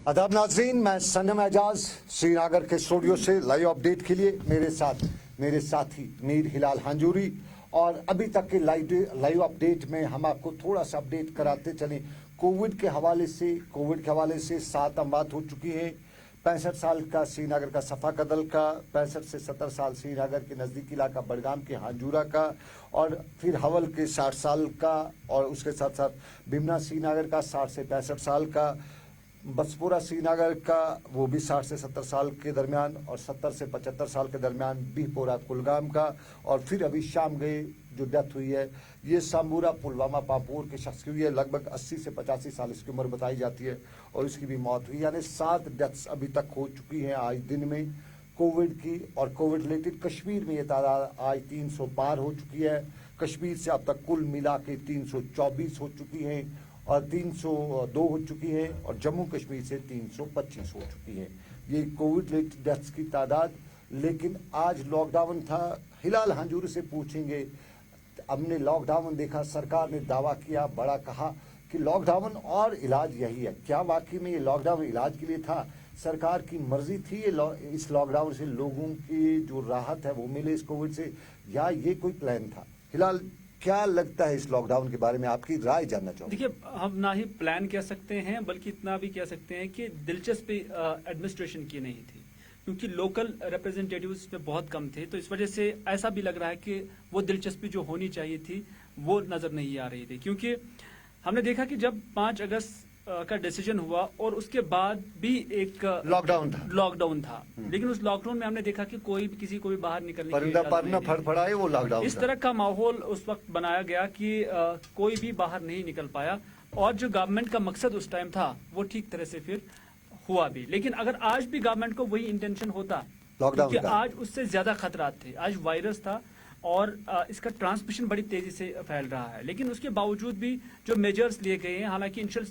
आदाब नाजरीन, मैं सनम एजाज श्रीनगर के स्टूडियो से लाइव अपडेट के लिए मेरे साथ मेरे साथी मीर हिलाल हांजूरी। और अभी तक के लाइव अपडेट में हम आपको थोड़ा सा अपडेट कराते चलें। कोविड के हवाले से 7 अमवात हो चुकी हैं। 65 साल का श्रीनगर का सफा कदल का, 65 से 70 साल श्रीनगर के नज़दीकी इलाका बडगाम के हांजूरा का, और फिर हवल के 60 साल का, और उसके साथ साथ बिमना श्रीनगर का 60 से 65 साल का, बसपुरा श्रीनगर का वो भी 60 से 70 साल के दरमियान, और 70 से 75 साल के दरमियान बिहपोरा कुलगाम का, और फिर अभी शाम गए जो डेथ हुई है ये सामूरा पुलवामा पापोर के शख्स की हुई है। लगभग 80 से 85 साल इसकी उम्र बताई जाती है और इसकी भी मौत हुई। यानी 7 डेथ्स अभी तक हो चुकी हैं आज दिन में कोविड की। और कोविड रिलेटेड कश्मीर में ये तादाद आज 300 पार हो चुकी है। कश्मीर से अब तक कुल मिला के 324 हो चुकी हैं और 302 हो चुकी है, और जम्मू कश्मीर से 325 हो चुकी है। ये कोविड रिलेटेड डेथ्स की तादाद। लेकिन आज लॉकडाउन था। हिलाल हांजूरी से पूछेंगे, हमने लॉकडाउन देखा, सरकार ने दावा किया, बड़ा कहा कि लॉकडाउन और इलाज यही है। क्या वाकई में ये लॉकडाउन इलाज के लिए था? सरकार की मर्जी थी इस लॉकडाउन से लोगों की जो राहत है वो मिले इस कोविड से, या ये कोई प्लान था? हिलाल, क्या लगता है इस लॉकडाउन के बारे में, आपकी राय जानना चाहूँगा। देखिए, हम ना ही प्लान कह सकते हैं बल्कि इतना भी कह सकते हैं कि दिलचस्पी एडमिनिस्ट्रेशन की नहीं थी, क्योंकि लोकल रिप्रेजेंटेटिव्स में बहुत कम थे। तो इस वजह से ऐसा भी लग रहा है कि वो दिलचस्पी जो होनी चाहिए थी वो नजर नहीं आ रही थी। क्योंकि हमने देखा कि जब 5 अगस्त का डिसीजन हुआ और उसके बाद भी एक लॉकडाउन था, लेकिन उस लॉकडाउन में हमने देखा कि कोई भी किसी को भी बाहर निकलने की फड़फड़ाए वो लॉकडाउन, इस तरह का माहौल उस वक्त बनाया गया कि कोई भी बाहर नहीं निकल पाया। और जो गवर्नमेंट का मकसद उस टाइम था वो ठीक तरह से फिर हुआ भी। लेकिन अगर आज भी गवर्नमेंट को वही इंटेंशन होता, क्योंकि आज उससे ज्यादा खतरात थे, आज वायरस था और इसका ट्रांसमिशन बड़ी तेजी से फैल रहा है। लेकिन उसके बावजूद भी जो मेजर्स लिए गए हैं, हालांकि इनिशियल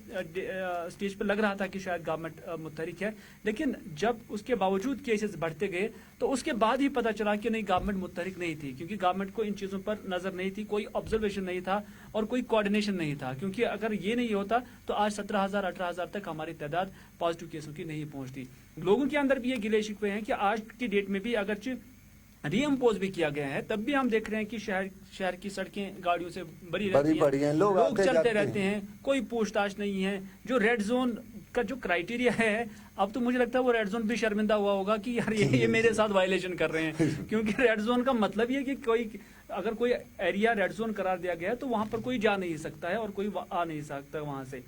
स्टेज पर लग रहा था कि शायद गवर्नमेंट मुतहरिक है, लेकिन जब उसके बावजूद केसेस बढ़ते गए तो उसके बाद ही पता चला कि नहीं, गवर्नमेंट मुतहरिक नहीं थी, क्योंकि गवर्नमेंट को इन चीज़ों पर नजर नहीं थी, कोई ऑब्जर्वेशन नहीं था और कोई कोऑर्डिनेशन नहीं था। क्योंकि अगर ये नहीं होता तो आज 17,000 18,000 तक हमारी तादाद पॉजिटिव केसों की नहीं पहुंचती। लोगों के अंदर भी ये गिले शिकवे हैं कि आज की डेट में भी अगर रीइम्पोज भी किया गया है तब भी हम देख रहे हैं कि शहर की सड़कें गाड़ियों से भरी रहती हैं, लोग चलते रहते हैं, कोई पूछताछ नहीं है। जो रेड जोन का जो क्राइटेरिया है, अब तो मुझे लगता है वो रेड जोन भी शर्मिंदा हुआ होगा कि यार ये मेरे साथ वायलेशन कर रहे हैं। क्योंकि रेड जोन का मतलब ये कि अगर कोई एरिया रेड जोन करार दिया गया है तो वहां पर कोई जा नहीं सकता है और कोई आ नहीं सकता वहां से।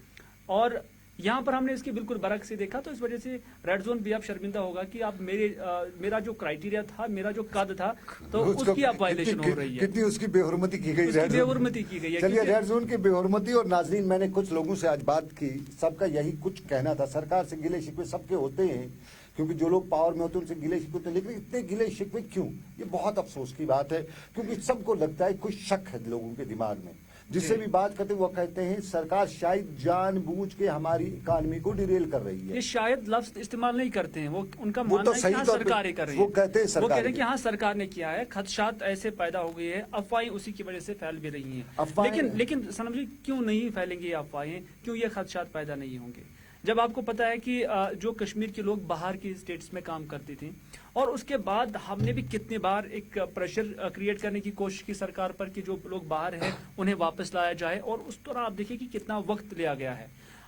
और यहाँ पर हमने इसकी बिल्कुल बरक से देखा, तो इस वजह से रेड जोन भी अब शर्मिंदा होगा कि आप मेरा जो क्राइटेरिया था, मेरा जो कद था, तो उसकी अब वायलेशन हो रही है। कितनी उसकी बेहुरमती की गई, बेहुरमती की गई है। चलिए, रेड जोन की बेहुरमती। और नाजरीन, मैंने कुछ लोगों से आज बात की, सबका यही कुछ कहना था। सरकार से गिले शिकवे सबके होते हैं, क्योंकि जो लोग पावर में होते हैं उनसे गिले शिकवे होते हैं, लेकिन इतने गिले शिकवे क्यों? ये बहुत अफसोस की बात है, क्योंकि सबको लगता है कुछ शक है लोगों के दिमाग में। जिससे भी बात करते वो कहते हैं सरकार शायद जानबूझ के हमारी इकानमी को डिरेल कर रही है। ये शायद लफ्ज इस्तेमाल नहीं करते हैं, वो उनका मानना है कि हाँ, सरकार कर रही है। वो कहते हैं कि हाँ, सरकार ने किया है। खदशात ऐसे पैदा हो गई है, अफवाहें उसी की वजह से फैल भी रही हैं। लेकिन सनम जी, क्यों नहीं फैलेंगी ये अफवाहें? क्यों ये खदशात पैदा नहीं होंगे? जब आपको पता है कि जो कश्मीर के लोग बाहर की स्टेट्स में काम करते थे, और उसके बाद हमने भी कितने बार एक प्रेशर क्रिएट करने की कोशिश की सरकार पर कि जो लोग बाहर हैं उन्हें वापस लाया जाए, और उस तरह आप देखिए कि कितना वक्त लिया गया है।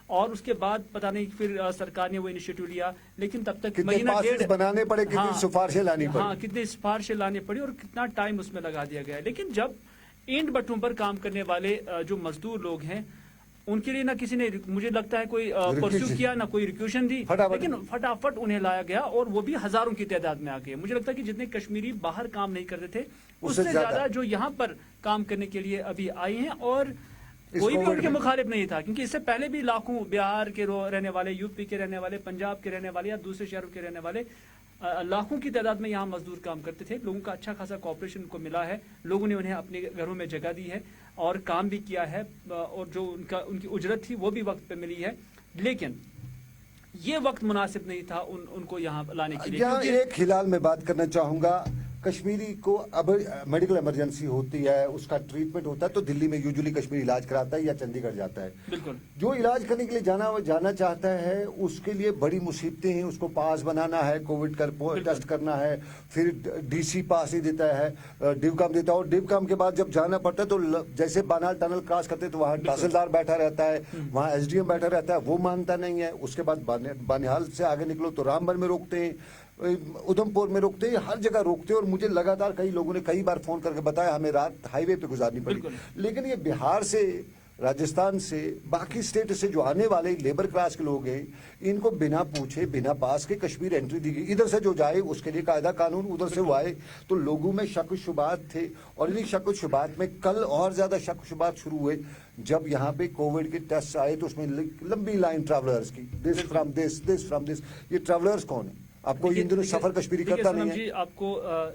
और उसके बाद पता नहीं फिर सरकार ने वो इनिशिएटिव लिया, लेकिन तब तक महीना डेढ़ बनाने पड़े, कितनी सिफारिशें लानी पड़ी, हाँ, कितनी सिफारिशें लानी पड़ी और कितना टाइम उसमें लगा दिया गया है। लेकिन जब ईंट भट्टों पर काम करने वाले जो मजदूर लोग हैं, उनके लिए ना किसी ने, मुझे लगता है, कोई परस्यू किया, ना कोई रिक्वेशन दी, लेकिन फटाफट उन्हें लाया गया, और वो भी हजारों की तादाद में आ गए। मुझे लगता है कि जितने कश्मीरी बाहर काम नहीं करते थे उससे ज्यादा जो यहाँ पर काम करने के लिए अभी आए हैं, और कोई भी उनके मुखालिफ नहीं था। क्योंकि इससे पहले भी लाखों बिहार के रहने वाले, यूपी के रहने वाले, पंजाब के रहने वाले या दूसरे शहरों के रहने वाले लाखों की तादाद में यहाँ मजदूर काम करते थे। लोगों का अच्छा खासा कॉपरेशन को मिला है, लोगों ने उन्हें अपने घरों में जगह दी है और काम भी किया है, और जो उनकी उजरत थी वो भी वक्त पे मिली है। लेकिन ये वक्त मुनासिब नहीं था उनको यहाँ लाने के लिए। एक हिलाल में बात करना चाहूंगा, कश्मीरी को अब मेडिकल इमरजेंसी होती है, उसका ट्रीटमेंट होता है तो दिल्ली में यूजुअली कश्मीरी इलाज कराता है या चंडीगढ़ जाता है। बिल्कुल। जो इलाज करने के लिए जाना चाहता है उसके लिए बड़ी मुसीबतें हैं, उसको पास बनाना है, कोविड का टेस्ट करना है, फिर डीसी पास ही देता है, डिवकम देता है, और डिवकम के बाद जब जाना पड़ता है तो जैसे बानाल टनल क्रॉस करते हैं तो वहाँ तहसीलदार बैठा रहता है, वहाँ एसडीएम बैठा रहता है, वो मानता नहीं है। उसके बाद बानिहाल से आगे निकलो तो रामबन में रोकते हैं, उधमपुर में रोकते हैं, हर जगह रोकते हैं। और मुझे लगातार कई लोगों ने कई बार फोन करके बताया हमें रात हाईवे पे गुजारनी पड़ी। लेकिन ये बिहार से, राजस्थान से, बाकी स्टेट से जो आने वाले लेबर क्लास के लोग हैं, इनको बिना पूछे बिना पास के कश्मीर एंट्री दी गई। इधर से जो जाए उसके लिए कायदा कानून, उधर से वो आए तो लोगों में शक शुबात थे, और इन्हीं शक शुबात में कल और ज्यादा शक शुबात शुरू हुए जब यहाँ पे कोविड के टेस्ट आए तो उसमें लंबी लाइन ट्रैवलर्स की, दिस फ्रॉम दिस। ये ट्रैवलर्स कौन है? आपको इन दिनों सफर कश्मीरी करता नहीं है? जी, आपको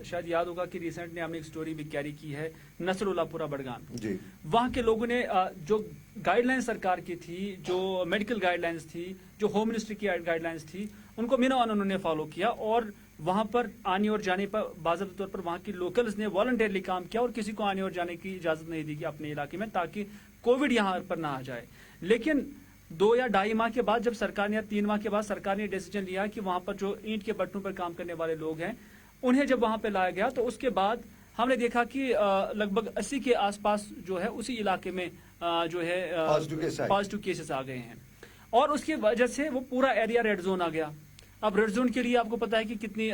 शायद याद होगा कि रिसेंटली हमने एक स्टोरी भी कैरी की है, नसरुल्लापुरा बड़गाम जी। वहां के लोगों ने जो गाइडलाइंस सरकार की थी, जो मेडिकल गाइडलाइंस थी, जो होम मिनिस्ट्री की गाइडलाइंस थी, उनको मिनोन उन्होंने फॉलो किया, और वहां पर आने और जाने पर बाज़ाब्ते तौर पर वहां की लोकल्स ने वॉलंटियरली काम किया और किसी को आने और जाने की इजाजत नहीं दी अपने इलाके में, ताकि कोविड यहाँ पर ना आ जाए। लेकिन 2 या 2.5 माह के बाद जब सरकार ने, या 3 माह के बाद सरकार ने डिसीजन लिया कि वहां पर जो ईंट के भट्टों पर काम करने वाले लोग हैं उन्हें जब वहां पे लाया गया, तो उसके बाद हमने देखा कि लगभग 80 के आसपास जो है उसी इलाके में जो है पॉजिटिव केसेस आ गए हैं, और उसकी वजह से वो पूरा एरिया रेड जोन आ गया। अब रेड जोन के लिए आपको पता है कि कितनी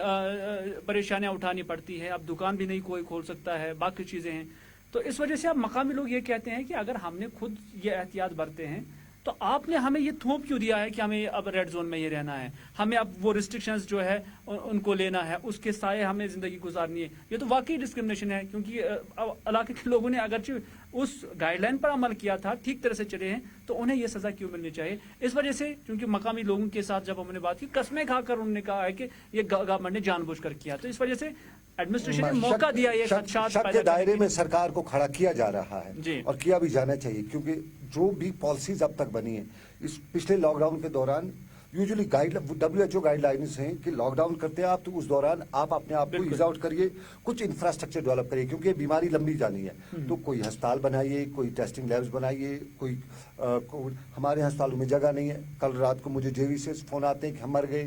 परेशानियां उठानी पड़ती है, अब दुकान भी नहीं कोई खोल सकता है, बाकी चीजें हैं। तो इस वजह से अब मकामी लोग ये कहते हैं कि अगर हमने खुद ये एहतियात बरते हैं तो आपने हमें ये थोप क्यों दिया है कि हमें अब रेड जोन में ही रहना है, हमें अब वो रिस्ट्रिक्शंस जो है उनको लेना है, उसके साए हमें जिंदगी गुजारनी है। ये तो वाकई डिस्क्रिमिनेशन है, क्योंकि इलाके के लोगों ने अगरचे उस गाइडलाइन पर अमल किया था, ठीक तरह से चले हैं, तो उन्हें ये सजा क्यों मिलनी चाहिए? इस वजह से, क्योंकि मकामी लोगों के साथ जब हमने बात की, कस्में खाकर उन्होंने कहा है कि ये गवर्नमेंट ने जानबूझकर किया, तो इस वजह से एडमिनिस्ट्रेशन ने मौका दिया ये शक के दायरे में सरकार को खड़ा किया जा रहा है और किया भी जाना चाहिए, क्योंकि जो भी पॉलिसीज अब तक बनी है इस पिछले लॉकडाउन के दौरान, यूजुअली WHO गाइडलाइंस हैं कि लॉकडाउन करते हैं आप तो उस दौरान आप अपने आप को ईज आउट करिए, कुछ इंफ्रास्ट्रक्चर डेवलप करिए, क्योंकि ये बीमारी लंबी जानी है। तो कोई अस्पताल बनाइए, कोई टेस्टिंग लैब्स बनाइए, कोई हमारे अस्पतालों में जगह नहीं है। कल रात को मुझे जेवी से फोन आते हैं कि हम मर गए,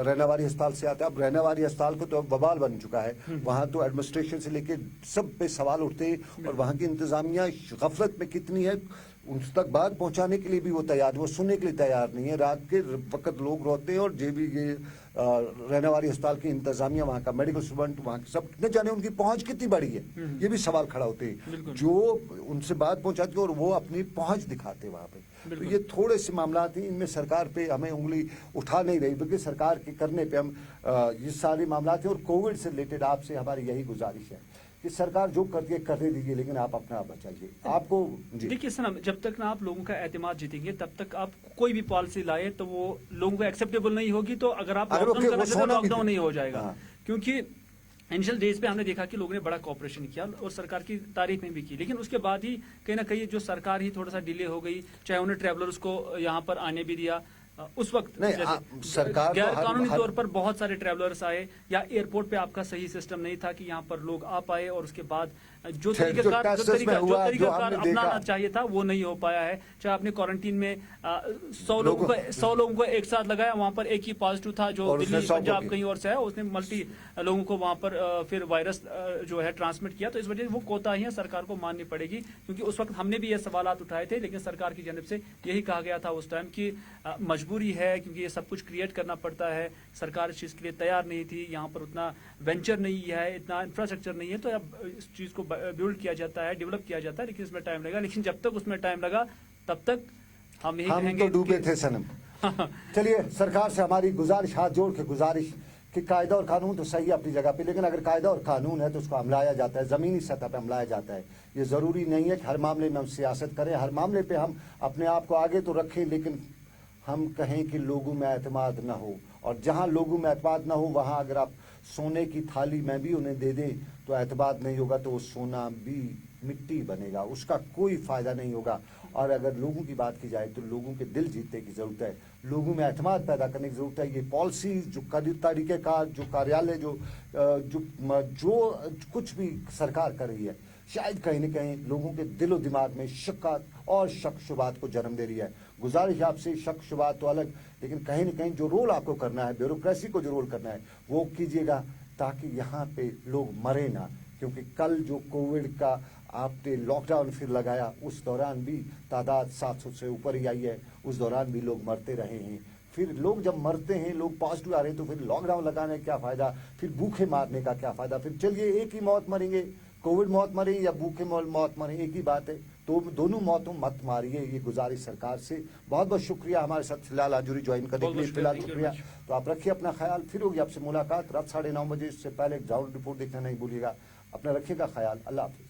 रैनावारी अस्पताल से आते हैं। अब रैनावारी अस्पताल को तो अब बवाल बन चुका है, वहां तो एडमिनिस्ट्रेशन से लेके सब पे सवाल उठते हैं, और वहां की इंतजामिया गफलत में कितनी है, उन तक बात पहुंचाने के लिए भी वो तैयार, वो सुनने के लिए तैयार नहीं है। रात के वक्त लोग रोते हैं, और जेबी ये रहनेवारी अस्पताल की इंतजामिया, वहाँ का मेडिकल स्टूडेंट, वहाँ सब न जाने उनकी पहुंच कितनी बड़ी है, ये भी सवाल खड़ा होते हैं। जो उनसे बात पहुंचाते और वो अपनी पहुंच दिखाते वहाँ पे। तो ये थोड़े से मामला हैं, इनमें सरकार पे हमें उंगली उठा नहीं रही, बल्कि सरकार के करने पे हम ये सारे मामला थे। और कोविड से रिलेटेड आपसे हमारी यही गुजारिश है कि सरकार जो करती है करने दीजिए, लेकिन आप अपना आप बचाइए। आपको देखिए सनम, जब तक ना आप लोगों का एतमाद जीतेंगे तब तक आप कोई भी पॉलिसी लाए तो वो लोगों को एक्सेप्टेबल नहीं होगी। तो अगर आप लॉकडाउन नहीं हो जाएगा, क्योंकि इनिशियल डेज पे हमने देखा कि लोगों ने बड़ा कोऑपरेशन किया और सरकार की तारीफ में भी की, लेकिन उसके बाद ही कहीं ना कहीं जो सरकार ही थोड़ा सा डिले हो गई, चाहे उन्हें ट्रैवलर्स को यहाँ पर आने भी दिया, उस वक्त सरकार गैर कानूनी तौर पर बहुत सारे ट्रैवलर्स आए, या एयरपोर्ट पे आपका सही सिस्टम नहीं था कि यहाँ पर लोग आ पाए, और उसके बाद जो तरीका अपनाना चाहिए था वो नहीं हो पाया है। चाहे आपने क्वारंटीन में 100 लोगों को एक साथ लगाया, वहां पर एक ही पॉजिटिव था जो दिल्ली पंजाब कहीं और से है, उसने मल्टी लोगों को वहां पर फिर वायरस जो है ट्रांसमिट किया। तो इस वजह से वो कोताहियां सरकार को माननी पड़ेगी, क्योंकि उस वक्त हमने भी ये सवालात उठाए थे, लेकिन सरकार की जानब से यही कहा गया था उस टाइम की मजबूरी है, क्योंकि ये सब कुछ क्रिएट करना पड़ता है। सरकार इस चीज के लिए तैयार नहीं थी, यहाँ पर उतना वेंचर नहीं है, इतना इंफ्रास्ट्रक्चर नहीं है, तो अब इस चीज को बिल्ड किया जाता है, डेवलप किया जाता है, लेकिन इसमें टाइम लगेगा। लेकिन जब तक उसमें टाइम लगा तब तक हम तो डूबे थे सनम। चलिए, सरकार से हमारी गुजारिश, हाथ जोड़ के गुजारिश कि कायदा और कानून तो सही है अपनी जगह पे, लेकिन अगर कायदा और कानून है तो उसको अमलाया जाता है, जमीनी सतह पे अमलाया जाता है। ये जरूरी नहीं है कि हर मामले में हम सियासत करें, हर मामले पे हम अपने आप को आगे तो रखें, लेकिन हम कहें कि लोगों में एतमाद ना हो। और जहां लोगों में एतमाद ना हो, वहां अगर आप सोने की थाली में भी उन्हें दे दें तो एतमाद नहीं होगा, तो वो सोना भी मिट्टी बनेगा, उसका कोई फायदा नहीं होगा। اور اگر لوگوں کی بات کی جائے تو لوگوں کے دل جیتنے کی ضرورت ہے, لوگوں میں اعتماد پیدا کرنے کی ضرورت ہے. یہ پالیسیز, جو طریقہ کار, جو کاریالے, جو کچھ بھی سرکار کر رہی ہے, شاید کہیں نہ کہیں لوگوں کے دل و دماغ میں شکات اور شک شبات کو جنم دے رہی ہے. گزارش آپ سے, شک شبات تو الگ, لیکن کہیں نہ کہیں جو رول آپ کو کرنا ہے, بیوروکریسی کو جو رول کرنا ہے وہ کیجیے گا, تاکہ یہاں پہ لوگ مرے نہ. کیونکہ کل جو کووڈ کا آپ نے لاک ڈاؤن پھر لگایا, اس دوران بھی تعداد 700 سے اوپر ہی آئی ہے, اس دوران بھی لوگ مرتے رہے ہیں. پھر لوگ جب مرتے ہیں, لوگ پازیٹو آ رہے ہیں, تو پھر لاک ڈاؤن لگانے کا کیا فائدہ, پھر بھوکے مارنے کا کیا فائدہ. پھر چلیے ایک ہی موت مریں گے, کووڈ موت مریں یا بھوکے موت مریں, ایک ہی بات ہے. تو دونوں موتوں مت ماریے, یہ گزارش سرکار سے. بہت بہت شکریہ ہمارے ساتھ ہلال حنجوری جوائن کرنے کے لیے. فی الحال شکریہ. تو آپ رکھیے اپنا خیال, پھر ہوگی آپ سے ملاقات رات 9:30 بجے. اس سے پہلے گراؤنڈ رپورٹ دیکھنا نہیں بھولیے گا. اپنا رکھیے گا خیال. اللہ حافظ.